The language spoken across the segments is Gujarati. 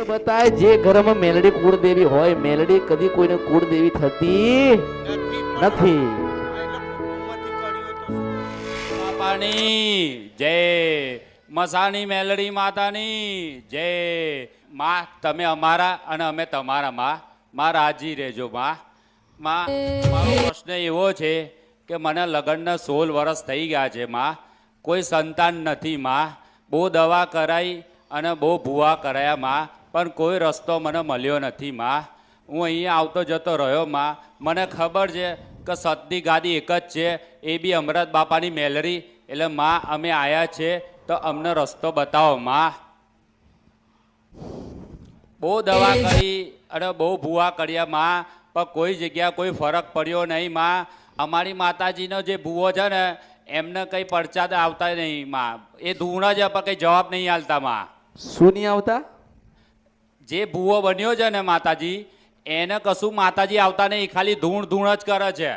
બતાય જે ઘરમાં મેલડી કુળદેવી હોય મેલડી કદી કોઈને કુળદેવી થતી નથી. બાપાની જય, મસાણી મેલડી માતાની જય. માં તમે અમારા અને અમે તમારા માં રાજી રહેજો માં. મારો પ્રશ્ન એવો છે કે મને લગ્નના 16 વર્ષ થઈ ગયા છે માં, કોઈ સંતાન નથી માં. બહુ દવા કરાઈ અને બહુ ભૂવા કરાયા માં, પણ કોઈ રસ્તો મને મળ્યો નથી માં. હું અહીંયા આવતો જતો રહ્યો માં. મને ખબર છે કે સતની ગાદી એક જ છે, એ બી અમરત બાપાની મેલરી. એટલે માં અમે આવ્યા છે તો અમને રસ્તો બતાવો માં. બહુ દવા કરી અને બહુ ભૂવા કર્યા માં, પણ કોઈ જગ્યા કોઈ ફરક પડ્યો નહીં માં. અમારી માતાજીનો જે ભૂવો છે ને એમને કંઈ પરચાદ આવતા નહીં માં. એ ધૂણ જ પણ કંઈ જવાબ નહીં આલતા માં. શું નહીં આવતા? જે ભૂવો બન્યો છે ને માતાજી એને કશું માતાજી આવતા નહીં, ખાલી ધૂણ ધૂણ જ કરે છે.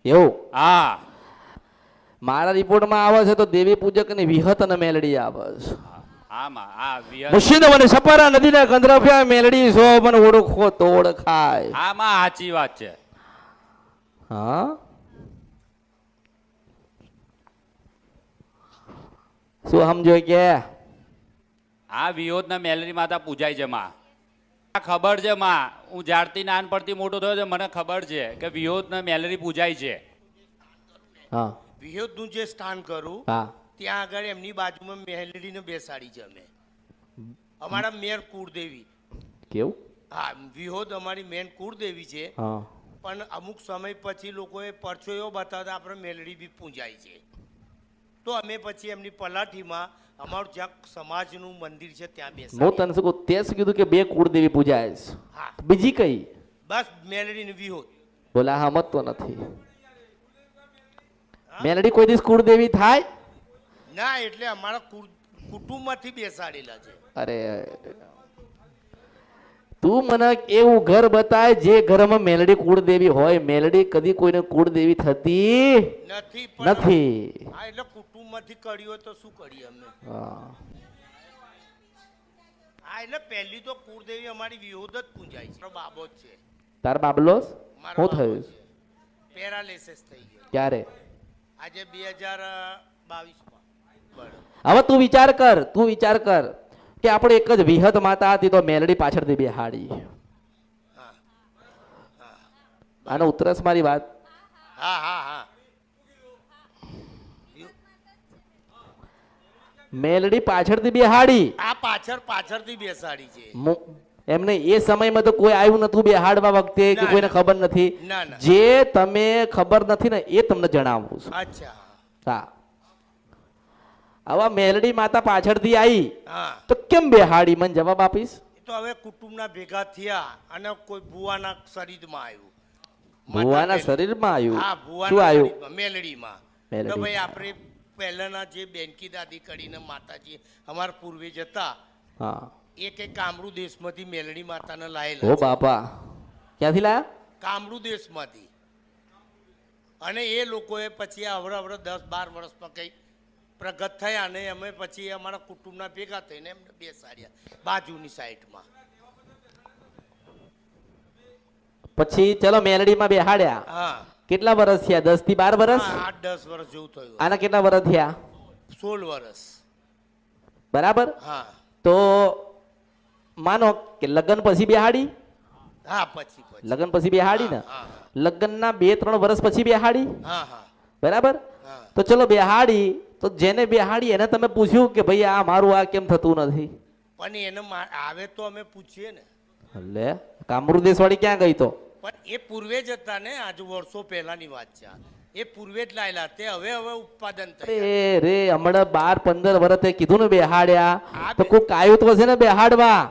એવું? હા, મારા રિપોર્ટમાં આવે છે તો દેવી પૂજક ની વિહત અને મેલડી આવે છે. હા માં. હા મુશીદ મને સપરા નદીના કંદરફ્યા મેલડી સો મને ઓળખો તો ઓળખાય. હા માં, સાચી વાત છે. હા, શું સમજો કે આ વિયોદના મેલરી માતા પૂજાય છે માં. ખબર છે માં, હું જ્યારથી નાનપણથી મોટો થયો છે મને ખબર છે કે વિયોદના મેલરી પૂજાય છે. હા, વિહોદનું જે સ્થાન કરું હા, ત્યાં આગળ એમની બાજુમાં મેલડીને બેસાડી છે અમે. અમારા મેર કુળદેવી. કેવું? હા, વિહોદ અમારી મેન કુળદેવી છે. હા, પણ અમુક સમય પછી લોકોએ પરચો એવો બતાવતા આપણે મેલડી બી પૂજાય છે. તો અમે પછી એમની પલાઠીમાં અમારું જ્યાં સમાજનું મંદિર છે ત્યાં હું બેસાડીએ. તને શું કહું, તે શું કીધું કે બે કુળદેવી પૂજાય છે, હા, બીજી કઈ? બસ મેલડી ને વિહોદ. બોલા હમત તો નથી. મેલડી કોઈ દિવસ કુળદેવી થાય? ના, એટલે અમારા કુટુંબમાંથી બેસાડેલા છે. અરે તું મને એવું ઘર બતાય જે ઘરમાં મેલડી કુળદેવી હોય મેલડી કદી કોઈને કુળદેવી થતી નથી નથી. હા, એટલે કુટુંબમાંથી કરી હોય તો શું કરીએ અમે. હા, હા, એટલે પહેલી તો કુળદેવી અમારી વિહોદ જ પૂજાય છે. બાબો જ છે. તાર બાબલો મારો શું બાબો થયું? છે. પેરાલિસિસ થઈ ગયો ક્યારે? આજે 2022માં. બરાબર. હવે તું વિચાર કર કે આપણે એક જ વિહત માતા હતી તો મેલડી પાછળથી બેહાડી. હા, હા, આનો ઉતરસ મારી વાત. હા, હા, હા. મેલડી પાછળથી બેહાડી. આ પાછળથી બેસાડી છે. એમને એ સમયમાં તો કોઈ આવ્યું નતું બેહાડવા વખતે કે ના, કોઈને ના. ખબર નથી. ના, ના. જે તમે ખબર નથી ને એ તમને જણાવું છું. અચ્છા. હા, આવા મેલડી માતા પાછળથી આવી હા, તો કેમ બેહાડી? મને જવાબ આપીશ? એ તો હવે કુટુંબના ભેગા થયા અને કોઈ ભુવાના શરીરમાં આવ્યું. ભુવાના માતા શરીરમાં આવ્યું? હા, શું ભુવાના આવ્યું? શરીરમાં, મેલડીમાં. મેલડી. તો ભાઈ આપણે પહેલાના જે બેનકી દાદી કરીને માતાજી અમારા પૂર્વજ હતા હા. એ કઈ કામરૂ દેશમાંથી મેલડી માતાને ઓ લાયેલા છે. બાપા, ક્યાંથી લાયા? કામરૂ દેશમાંથી. અને એ લોકોએ પછી આવડે 10-12 વર્ષમાં કંઈ પ્રગટ થયા અને અમે પછી અમારા કુટુંબના ભેગા થઈને એમને બેસાડ્યા બાજુની સાઈડમાં. પછી ચલો મેલડીમાં બેહાડ્યા. હા, કેટલા વર્ષ થયા? 10 થી 12 વર્ષ? 8-10 વર્ષ જેવું થયું. આના કેટલા વર્ષ થયા? 16 વર્ષ. બરાબર. હા, તો માનો કે લગ્ન પછી બેહાડી. હા, પછી લગ્ન પછી બેહાડી ને? હા, લગ્નના 2-3 વર્ષ પછી બેહાડી. હા, હા, બરાબર. હા. તો ચલો બેહાડી, તો જેને બેહાડી એને તમે પૂછ્યું કે ભાઈ આ મારું આ કેમ થતું નથી? પણ એને આવે તો અમે પૂછીએ ને. લે, કામરૂ દેશવાળી ક્યાં ગઈ તો? પણ એ પૂર્વે જ હતા ને, આજે વર્ષો પહેલાની વાત છે. એ પૂર્વે જ લાયેલા તે હવે ઉત્પાદન થયા. અરે રે, હમણાં 12-15 વર્ષે કીધું ને બેહાડ્યા, હા, તો કોઈ કાયું તો હશે ને બેહાડવા.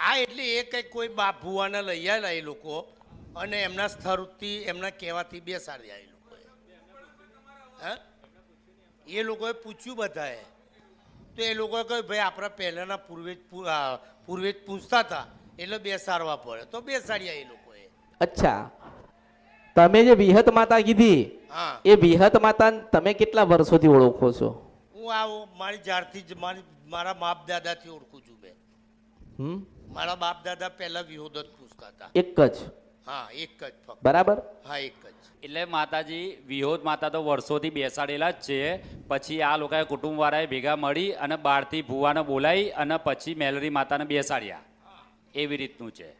આ એટલે એ કઈ કોઈ બાપ ભુવાને લઈ આવેલા એ લોકો અને એમના સ્થળથી એમના કહેવાથી બેસાડ્યા એ લોકોએ. હા, એ લોકોએ પૂછ્યું બધાએ તો એ લોકોએ કહ્યું ભાઈ આપણા પહેલાના પૂર્વેજ પૂછતા હતા એટલે બેસાડવા પડે તો બેસાડ્યા એ લોકોએ. અચ્છા, તમે જે વિહત માતા કીધી હા, એ વિહત માતા તમે કેટલા વર્ષોથી ઓળખો છો? હું આ મારી જ્યારથી જ મારા બાપ દાદાથી ઓળખું છું. બે મારા બાપ દાદા પહેલા વિહોદ જ પૂછતા હતા. એક જ. હા, એક જ ફક્ત. બરાબર. હા, એક જ. એટલે માતાજી વિહોદ માતા તો વર્ષોથી બેસાડેલા જ છે. પછી આ લોકોએ કુટુંબવાળાએ ભેગા મળી અને બહારથી ભુવાને બોલાવી અને પછી મેલરી માતાને બેસાડ્યા. એવી રીતનું છે.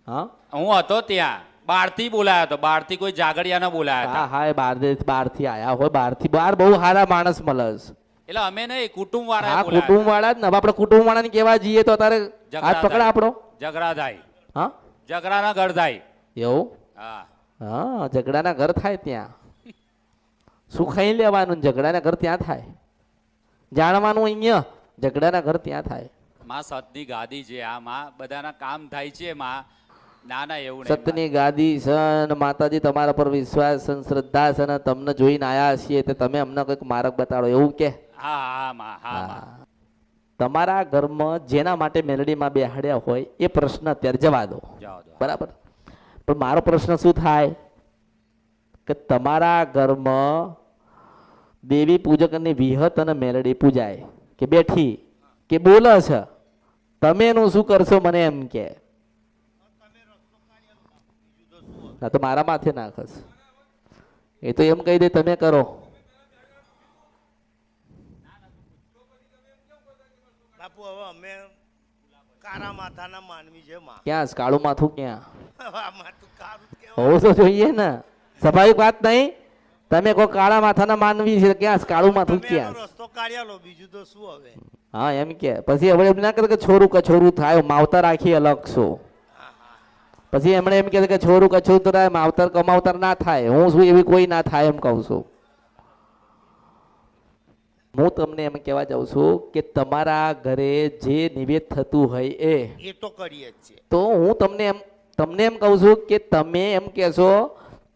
હા હું હતો ત્યાં, બહારથી બોલાયો હતો, બહારથી કોઈ જાગડિયાને બોલાયા હા હતા. હા, બહારથી આયા હોય, બહાર બહુ સારા માણસ મળે છે. એટલે અમે નહીં, કુટુંબવાળાએ હા, બોલાયા કુટુંબ વાળા જ ને. હવે આપણે કુટુંબ વાળાને કેવા જઈએ તો તારે હતા. હાથ પકડા આપણો. ઝઘડા થાય, હા ઝઘડાના ઘર થાય. એવું. હા, હા, ઝઘડાના ઘર થાય ત્યાં. શું ખાઈ લેવાનું ને ઝઘડાના ઘર ત્યાં થાય. જાણવાનું અહીંયા ઝઘડાના ઘર ત્યાં થાય. માં સતની ગાદી છે આ માં, બધાના કામ થાય છે માં. ના ના એવું નહીં. સતની ગાદી છે ને માતાજી તમારા પર વિશ્વાસ છે ને શ્રદ્ધા છે ને તમને જોઈને આયા છીએ તો તમે અમને કંઈક માર્ગ બતાડો એવું કે. હા હા માં, હા માં. તમારા ઘરમાં જેના માટે મેલડીમાં બેહાડ્યા હોય એ પ્રશ્ન અત્યારે જવા દો. જાઓ દો. બરાબર. પણ મારો પ્રશ્ન શું થાય કે તમારા ઘરમાં દેવી પૂજકની વિહત અને મેલડી પૂજાય કે બેઠી કે બોલે છે, તમે એનું શું કરશો મને એમ કે. ના તો મારા માથે નાખસ. એ તો એમ કહી દે તમે કરો. બાપુ હવે અમે કારા માથાના માનવી છે માં. ક્યાં છે કાળું માથું ક્યાં? આ માથું કારું જ કહેવાય. હોવું તો જોઈએ ને. સ્વાભાવિક વાત નહીં. તમે કોઈ કાળા માથાના માનવી છે ક્યાં છે કાળું માથું તમે ક્યાં એનો છે? રસ્તો કાઢ્યા લો, બીજું તો શું હવે. હા એમ કે પછી હવે એમ ના કરે કે છોરું કછોરું થાય માવતર રાખી અલગ છો. પછી એમણે એમ કે છોરું કછોરું થાય માવતર કમાવતર ના થાય. હું શું એવી કોઈ ના થાય એમ કહું છું. હું તમને એમ કહેવા જાઉં છું કે તમારા ઘરે જે નિવેદ થતું હોય એ તો કરીએ જ છે. તો હું તમને એમ કહું છું કે તમે એમ કહેશો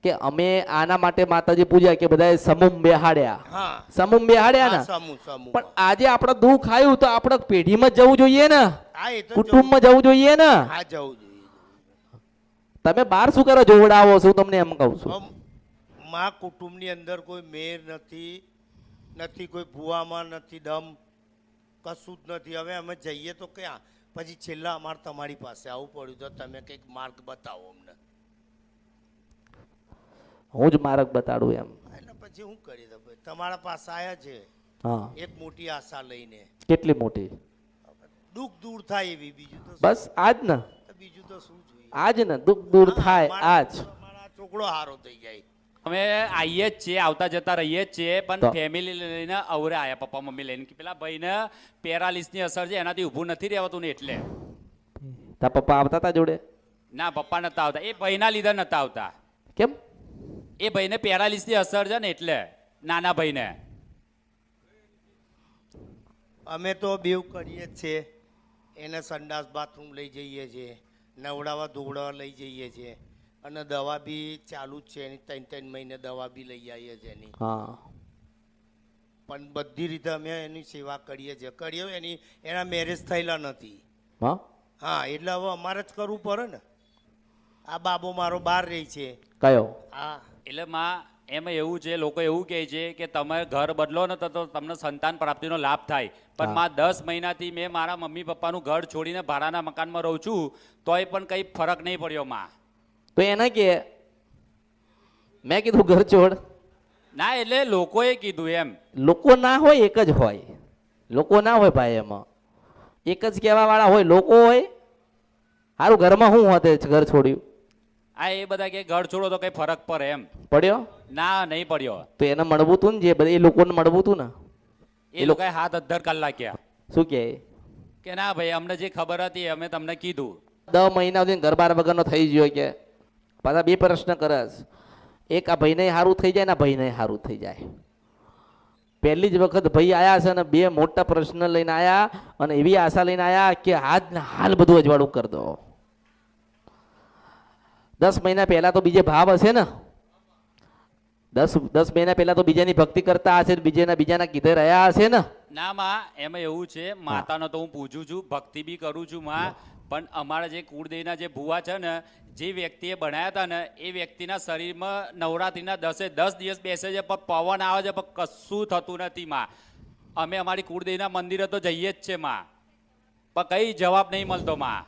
કે અમે આના માટે માતાજી પૂજા કે બધાએ સમૂહ બેહાડ્યા. હા, સમૂહ બેહાડ્યા ને. હા, સમૂહ સમૂહ. પણ આજે આપણે દુઃખ આવ્યું તો આપણે પેઢીમાં જ જવું જોઈએ ને, હા, એ તો કુટુંબમાં જવું જોઈએ ને. હા, જવું જોઈએ. તમે બહાર શું કરો જોવડાવો છો તમને એમ કહું છું. માં કુટુંબની અંદર કોઈ મેર નથી કોઈ ભૂવામાં નથી દમ, કશું જ નથી. હવે અમે જઈએ તો ક્યાં? પછી છેલ્લા અમારે તમારી પાસે આવવું પડ્યું તો તમે કંઈક માર્ગ બતાવો અમને. હું જ માર્ગ બતાડું એમ. એટલે પછી શું કરી દો ભાઈ? તમારા પાસે આવ્યા છે હા, એક મોટી આશા લઈને. કેટલી મોટી? દુઃખ દૂર થાય એવી. બીજું તો બસ આજ ને, બીજું તો શું જોઈએ? આજ ને દુઃખ દૂર થાય આજ. મારા છોકરો હારો થઈ જાય. અમે આવીએ જ છીએ, આવતા જતા રહીએ જ છીએ, પણ તો? ફેમિલી લઈને અવરે આયા, પપ્પા મમ્મી લઈને. કે પેલા ભાઈને પેરાલિસની અસર છે, એનાથી ઊભું નથી રહેવાતું ને એટલે. તારા પપ્પા આવતા તા જોડે? ના, પપ્પા નતા આવતા, એ ભાઈના લીધે નતા આવતા. કેમ? એ ભાઈને પેરાલિસની અસર છે ને એટલે, નાના ભાઈને. અમે તો બેવ કરીએ જ છીએ. એને સંડાસ બાથરૂમ લઈ જઈએ છીએ, નવડાવવા ધોવડાવવા લઈ જઈએ છીએ, અને દવા બી ચાલુ જ છે એની. 3 મહિને દવા બી લઈ આવીએ છીએ એની. હા, પણ બધી રીતે અમે એની સેવા કરીએ છીએ. એના મેરેજ થયેલા નથી. હા, હા, એટલે હવે અમારે જ કરવું પડે ને. આ બાબો મારો બહાર રહી છે. કયો? હા, એટલે માં એમાં એવું છે, લોકો એવું કહે છે કે તમે ઘર બદલો ને તો તમને સંતાન પ્રાપ્તિનો લાભ થાય. પણ માં 10 મહિનાથી મેં મારા મમ્મી પપ્પાનું ઘર છોડીને ભાડાના મકાનમાં રહું છું, તોય પણ કંઈ ફરક નહીં પડ્યો માં. તો એને કે મેં કીધું ઘર છોડ. ના, એટલે લોકોએ કીધું એમ. લોકો ના હોય એક જ હોય. લોકો ના હોય ભાઈ, એમાં એક જ કહેવા વાળા હોય. લોકો હોય સારું. ઘરમાં શું હોતે ઘર છોડ્યું? આ એ બધા કે ઘર છોડો તો કઈ ફરક પડે એમ. પડ્યો? ના, નહીં પડ્યો. તો એને મળવું તું ને, જે બધા એ લોકોને મળવું તું ને. એ લોકોએ હાથ અદ્ધર કલાક ક્યાં શું કે ના ભાઈ, અમને જે ખબર હતી અમે તમને કીધું. 10 મહિના સુધી ઘર બાર વગરનો થઈ ગયો કે પાછા 2 પ્રશ્ન કરસ. એક આ ભાઈને સારું થઈ જાય ને, આ ભાઈને સારું થઈ જાય. પહેલી જ વખત ભાઈ આયા છે ને 2 મોટા પ્રશ્ન લઈને આયા અને એવી આશા લઈને આયા કે હાથ ને હાલ બધું અજવાળું કરી દો. 10 મહિના પહેલા તો બીજે ભાવ હશે ને. 10 મહિના પહેલા તો બીજાની ભક્તિ કરતા હશે, બીજાના કીધે રહ્યા હશે ને. ના માં, એમાં એવું છે, માતાનો તો હું પૂજું છું, ભક્તિ બી કરું છું માં. પણ અમારા જે કુળદેવીના જે ભુવા છે ને, જે વ્યક્તિએ બનાવ્યા હતા ને, એ વ્યક્તિના શરીરમાં નવરાત્રિના 10 દિવસ બેસે છે, પણ પવન આવે છે, પણ કશું થતું નથી માં. અમે અમારી કુળદેવીના મંદિરે તો જઈએ જ છે માં. પણ કઈ જવાબ નહીં મળતો માં.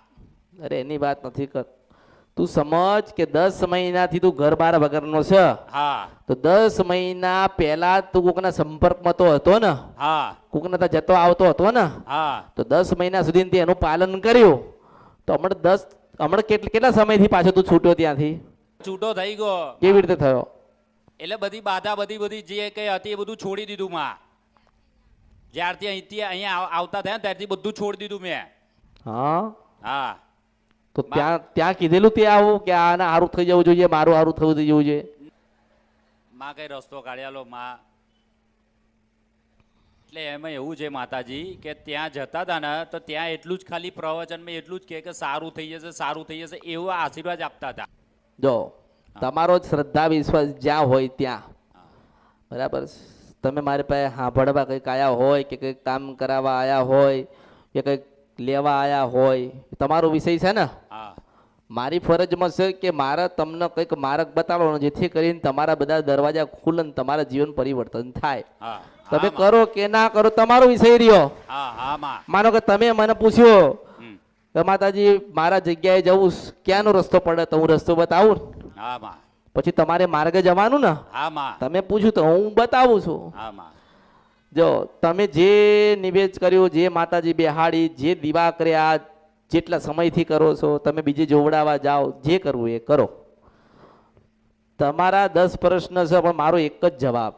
અરે એની વાત નથી કર, તું સમજ કે 10 મહિનાથી તું ઘર બાર વગરનો છે, હા તો 10 મહિના પહેલા તું કોકના સંપર્કમાં તો હતો ને, હા કોકના ત્યાં જતો આવતો હતો ને, હા તો 10 મહિના સુધી તે એનું પાલન કર્યું, તો હમણાં કેટલા સમયથી પાછો તું છૂટ્યો ત્યાંથી? છૂટો થઈ ગયો. કેવી રીતે થયો? એટલે બધી બાધા બધી જે કઈ હતી એ બધું છોડી દીધું માં. જ્યારથી અહીંથી અહીંયા આવતા થયા ને ત્યારથી બધું છોડી દીધું મેં. હા, હા તો ત્યાં કીધેલું તે આવું કે આને સારું થઈ જવું જોઈએ, મારું સારું થવું જવું જોઈએ? માં કઈ રસ્તો કાઢ્યાલો માં. એટલે એમાં એવું છે માતાજી કે ત્યાં જતા હતા ને તો ત્યાં એટલું જ ખાલી પ્રવચનમાં એટલું જ કે સારું થઈ જશે સારું થઈ જશે એવો આશીર્વાદ આપતા હતા. જો તમારો જ શ્રદ્ધા વિશ્વાસ જ્યાં હોય ત્યાં, બરાબર, તમે મારી પાસે સાંભળવા કંઈક આવ્યા હોય કે કંઈક કામ કરાવવા આવ્યા હોય કે કંઈક લેવા આવ્યા હોય, તમારો વિષય છે ને. હા મારી ફરજમાં છે કે મારે તમને કંઈક માર્ગ બતાવવાનો, જેથી કરીને તમારા બધા દરવાજા ખુલે ને તમારા જીવન પરિવર્તન થાય. હા તમે કરો કે ના કરો તમારો વિષય રહ્યો. હા હા માં. માનો કે તમે મને પૂછ્યો હમ. કે માતાજી મારા જગ્યાએ જવું ક્યાંનો રસ્તો પડે, તો હું રસ્તો બતાવું ને. હા માં. પછી તમારે માર્ગે જવાનું ને. હા માં. તમે પૂછ્યું તો હું બતાવું છું. હા માં. જો તમે જે નિવેદ કર્યું, જે માતાજી બેહાડી, જે દીવા કર્યા, જેટલા સમયથી કરો છો, તમે બીજે જોવડાવવા જાઓ, જે કરવું એ કરો. તમારા 10 પ્રશ્ન છે પણ મારો એક જ જવાબ,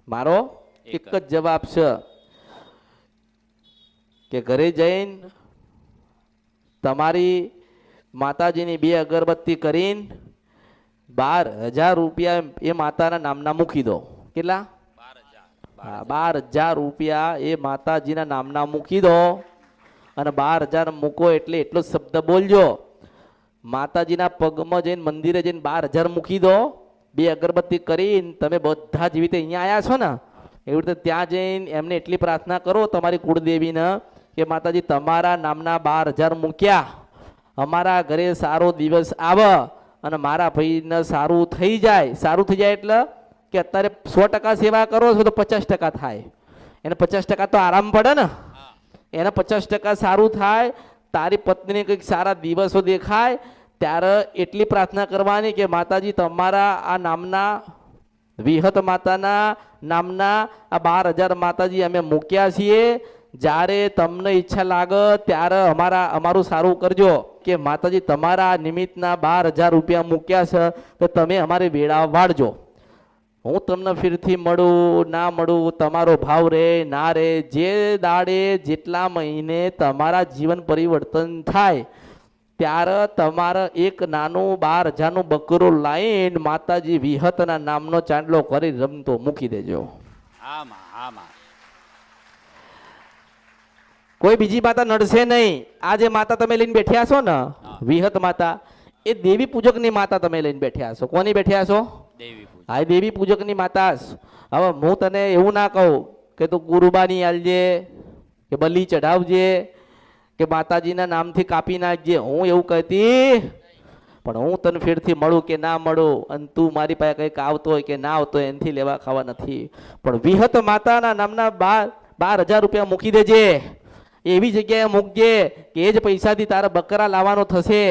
મારો એક જ જવાબ છે કે ઘરે જઈને તમારી માતાજીની 2 અગરબત્તી કરીને 12,000 રૂપિયા એ માતાના નામના મૂકી દો. કેટલા? 12,000 રૂપિયા એ માતાજીના નામના મૂકી દો. અને 12,000 મૂકો એટલે એટલો જ શબ્દ બોલજો, માતાજીના પગમાં જઈને મંદિરે જઈને 12,000 મૂકી દો. 2 અગરબત્તી કરીને તમે બધા જેવી રીતે અહીંયા આવ્યા છો ને એવી રીતે ત્યાં જઈને એમને એટલી પ્રાર્થના કરો તમારી કુળદેવીને કે માતાજી તમારા નામના 12,000 મૂક્યા, અમારા ઘરે સારો દિવસ આવે અને મારા ભાઈને સારું થઈ જાય. સારું થઈ જાય એટલે કે અત્યારે 100% સેવા કરો છો તો 50% થાય, એને 50% તો આરામ પડે ને, એને 50% સારું થાય. તારી પત્નીને કંઈક સારા દિવસો દેખાય ત્યારે એટલી પ્રાર્થના કરવાની કે માતાજી તમારા આ નામના વિહત માતાના નામના આ 12,000 માતાજી અમે મૂક્યા છીએ, જ્યારે તમને ઈચ્છા લાગે ત્યારે અમારું સારું કરજો. કે માતાજી તમારા નિમિત્તના 12,000 રૂપિયા મૂક્યા છે તો તમે અમારી વેળા વાળજો. હું તમને ફરીથી મળું ના મળું તમારો ભાવ રે ના રે, જે દાડે જેટલા મહિને તમારા જીવન પરિવર્તન થાય ત્યારે તમારે એક નાનું 12,000નું બકરું લાઈન માતાજી વિહતના નામનો ચાંદલો કરી રમતો મૂકી દેજો. આમાં આમાં કોઈ બીજી માતા નડશે નહીં. આ જે માતા તમે લઈને બેઠ્યા છો ને વિહત માતા, એ દેવી પૂજકની માતા તમે લઈને બેઠ્યા છો. કોની બેઠ્યા છો? દેવી પૂજા. હા, દેવી પૂજકની માતા. હવે હું તને એવું ના કહું કે તું ગુરુબાની આલજે કે બલી ચઢાવજે કે માતાજીના નામથી કાપી નાખજે, હું એવું કહેતી. પણ હું તને ફેરથી મળું કે ના મળું અને તું મારી પાસે કંઈક આવતો હોય કે ના આવતો હોય એનાથી લેવા ખાવા નથી. પણ વિહત માતાના નામના 12,000 રૂપિયા મૂકી દેજે. એવી જગ્યાએ મૂકજે કે એ જ પૈસાથી તારા બકરા લાવવાનો થશે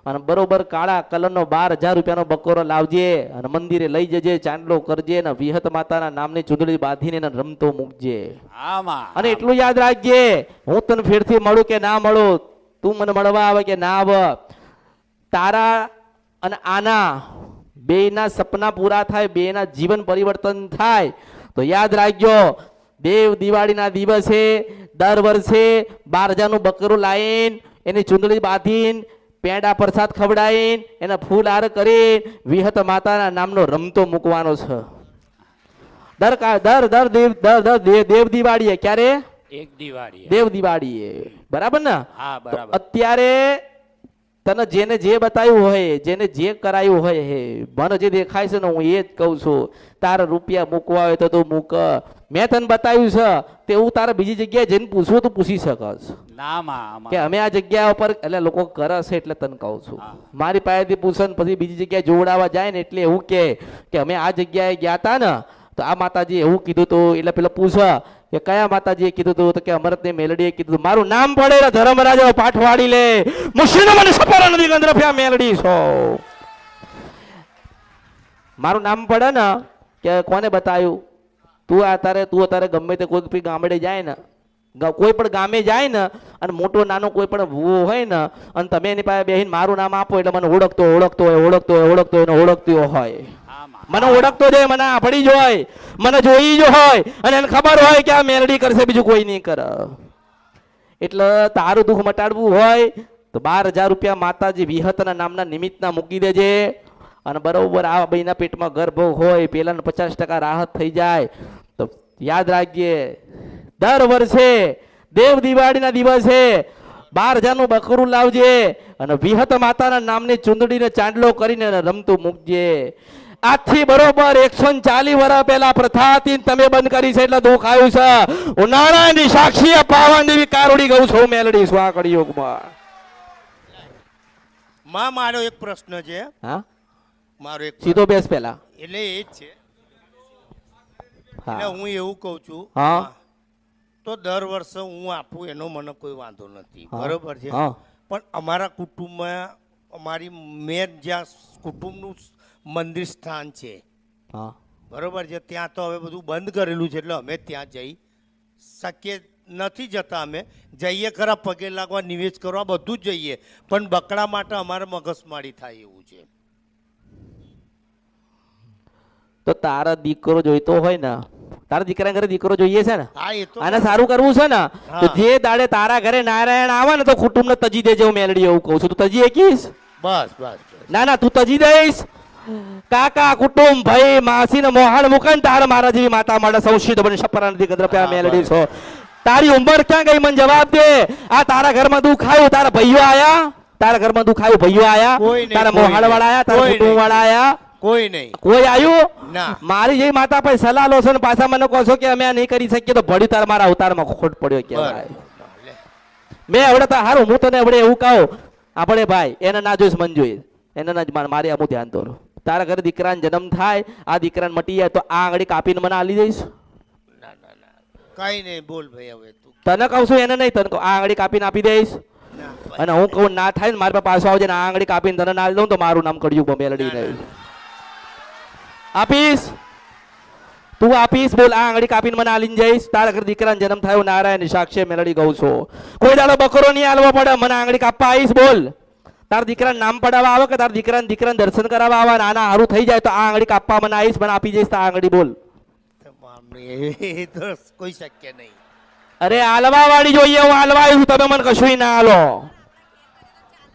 અને બરોબર કાળા કલરનો 12,000 રૂપિયાનો બકરો લાવજે અને મંદિરે લઈ જજે, ચાંદલો કરજે અને વિહત માતાના નામની ચૂંદડી બાંધીને એને રમતો મૂકજે. આમાં અને એટલું યાદ રાખજે, હું તને ફેરથી મળું કે ના મળું, તું મને મળવા આવે કે ના આવે, તારા અને આના બેયના સપના પૂરા થાય, બેયના જીવન પરિવર્તન થાય. તો યાદ રાખજો, દેવ દિવાળીના દિવસે દર વર્ષે 12,000નું બકરું લાવીને એની ચૂંદડી બાંધીને પેંડા પ્રસાદ ખવડાવીને એને ફૂલ હાર કરીને વિહત માતાના નામનો રમતો મૂકવાનો છે. દેવ દિવાળીએ. ક્યારે? એક દિવાળી. દેવ દિવાળીએ. બરાબર ને? હા બરાબર. અત્યારે તને જેને જે બતાવ્યું હોય, જેને જે કરાયું હોય, હે મને જે દેખાય છે ને હું એ જ કહું છું. તારે રૂપિયા મૂકવા હોય તો તું મૂક. મેં તને બતાવ્યું છે તેવું તારે બીજી જગ્યાએ જઈને પૂછવું તો પૂછી શકસ ના માં કે અમે આ જગ્યા ઉપર, એટલે લોકો કરે છે એટલે તને કહું છું. મારી પાસેથી પૂછે ને પછી બીજી જગ્યાએ જોવડાવવા જાય ને એટલે એવું કે અમે આ જગ્યાએ ગયા હતા ને તો આ માતાજી એવું કીધું હતું, એટલે પેલા પૂછે કે કયા માતાજીએ કીધું તું? તો કે અમરતની મેલડીએ કીધું તું, મારું નામ પડે એટલે ધર્મરાજા પાઠ વાળી લે, મુશીનો મને સપરા નદી ગંદ્રફ્યા મેલડી છો. મારું નામ પડે ને કે કોને બતાવ્યું? તું અત્યારે ગમે તે કોઈ ગામડે જાય ને, કોઈ પણ ગામે જાય ને અને મોટો નાનો કોઈ પણ ભૂવો હોય ને અને તમે એની પાસે બેહીને મારું નામ આપો એટલે મને ઓળખતો હોય. મને ઓળખતો જાય, મને આપડી જ હોય, મને જોઈ જ હોય અને એને ખબર હોય કે આ મેલડી કરશે, બીજું કોઈ નહીં કરે. એટલે તારું દુઃખ મટાડવું હોય તો 12,000 રૂપિયા માતાજી વિહતના નામના નિમિત્તના મૂકી દેજે અને બરોબર આ ભાઈના પેટમાં ગર્ભ હોય પેલાને 50% રાહત થઈ જાય. તો યાદ રાખજે, દર વર્ષે દેવ દિવાળીના દિવસે 12,000 નું બકરું લાવજે અને વિહત માતાના નામની ચુંદડીને ચાંદલો કરીને રમતું મૂકજે. આજથી બરોબર 140 વર્ષ પહેલા પ્રથા હતી, તમે બંધ કરી છે એટલે દુઃખ આવ્યું છે. ઉનાળાની સાક્ષી પાવન દેવી કારોડી ગૌ છો મેલડી સ્વા કળિયુગમાં. મારો એક પ્રશ્ન છે. હા, મારો એક સીધો બેસ પેલા. એટલે એ જ છે. એટલે હા હું એવું કહું છું, હા તો દર વર્ષે હું આપું એનો મને કોઈ વાંધો નથી, હા. બરોબર છે. હા. પણ અમારા કુટુંબમાં અમારી મેન જ્યાં કુટુંબનું મંદિર સ્થાન છે, હા બરોબર છે, ત્યાં તો હવે બધું બંધ કરેલું છે એટલે અમે ત્યાં જઈ શકીએ નથી જતા. અમે જઈએ ખરા પગે લાગવા, નિવેદ કરવા, બધું જ જઈએ, પણ બકડા માટે અમારે મગજમારી થાય એવું છે. તો તારા દીકરો જોઈતો હોય ને, તારા દીકરા ઘરે દીકરો જોઈએ છે ને, હા, એ તો આને સારું કરવું છે ને, તો હા. જે દાડે તારા ઘરે નારાયણ આવે ને તો કુટુંબને તજી દેજે. હું મેલડી એવું કહું છું, તું તજી એકીશ? બસ બસ બસ. ના તું તજી દઈશ. કાકા કુટુંબ ભાઈ માસી ને મોહાણ મુકન તારે મારા જેવી માતા માટે સૌશીદ બની સપરા નથી ગદ્રપ્યા હા, મેલડી બસ. છો. તારી ઉંમર ક્યાં ગઈ? મને જવાબ દે. આ તારા ઘરમાં દુઃખ આવ્યું, તારા ભાઈઓ આયા? તારા ઘરમાં દુઃખ આવ્યું, ભાઈઓ આયા? કોઈ નહીં, તારા કોઈ મોહાણ વાળા આયા? તારા કોઈ કુટુંબ નહીં. વાળા આયા? કોઈ નહીં. કોઈ આવ્યું? ના. મારી જેવી માતા પાસે સલાહ લો છો ને પાછા મને કહો છો કે અમે આ નહીં કરી શકીએ, તો ભડ્યું તારા મારા અવતારમાં ખોટ પડ્યો કહેવાય. બરાબર. લે. મેં હવે તો હારું, હું તને હવે એવું કહું, આપણે ભાઈ એને ના જોઈશ, મન જોઈશ એને ના જ મારી આમું ધ્યાન દોરું. તારા ઘરે દીકરાનો જન્મ થાય, આ દીકરાને મટી જાય તો આ આંગળી કાપીને મને આલી દઈશ? ના ના ના, કઈ નહીં. બોલ ભાઈ હવે તું. તને કહું છું, એને નહીં, તને કહું, આ આંગળી કાપીને આપી દઈશ. ના, અને હું કહું ના થાય ને મારી પાસે પાછો આવજે ને આ આંગળી કાપીને તને ના દઉં તો મારું નામ કળિયુગ મેલડી નહીં. આપીશ? તું આપીશ? બોલ, આ આંગળી કાપીને મને આલીને જઈશ? તારા ઘરે દીકરાનો જન્મ થયો, નારાયણ સાક્ષી મેલડી ગઉ છો. કોઈ દાડો બકરો નહીં આલવો પડે, મને આંગળી કાપવા આવીશ? બોલ, તારા દીકરાને નામ પડાવવા આવે કે તારા દીકરાને દર્શન કરાવવા આવે, આના હારું થઈ જાય તો આ આંગળી કાપવા મને આવીશ, મને આપી જઈશ? આ આંગળી બોલ. એ તો કોઈ શક્ય નહીં. અરે આલવા વાળી જોઈએ, હું આલવા આવ્યું, તમે મને કશું ના આલો.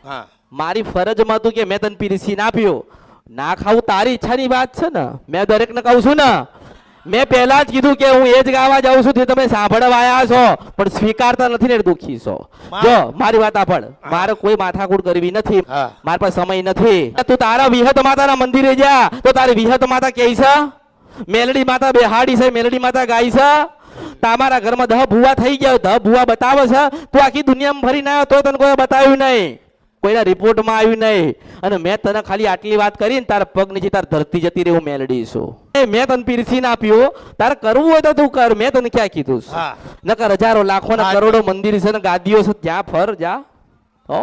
હા, મારી ફરજમાં તું કે મેં તને પીરસી ના આપ્યો, ના ખાવું તારી ઈચ્છાની વાત છે ને. મેં દરેકને કહું છું ને, મેં પહેલા જ કીધું કે હું એ જ ગાવા જાઉં છું, તે તમે સાંભળવા આવ્યા છો પણ સ્વીકારતા નથી ને દુઃખી છો. જો મારી વાત સાંભળ, મારે કોઈ માથાકૂટ કરવી નથી, હા. મારી પાસે સમય નથી. તું તારા વિહત માતાના મંદિરે જા તો તારી વિહત માતા કહે છે મેલડી માતા બેહાડી છે, મેલડી માતા ગાય છે. તમારા ઘરમાં 10 ભૂવા થઈ ગયા, 10 ભૂવા બતાવે છે, તું આખી દુનિયામાં ફરીને આવ્યો તો તને કોઈ બતાવ્યું નહીં, કોઈના રિપોર્ટમાં આવ્યું નહીં. અને મેં તને ખાલી આટલી વાત કરીને તારા પગ નીચે તાર ધરતી જતી રહી, હું મેલડી છું. મેં તને પીરસી ના આપ્યું, તારે કરવું હોય તો તું કર, મેં તને ક્યાં કીધું? હા. નકર હજારો લાખો ના કરોડો મંદિર છે ને ગાદીઓ છે, જ્યાં ફર જા. હો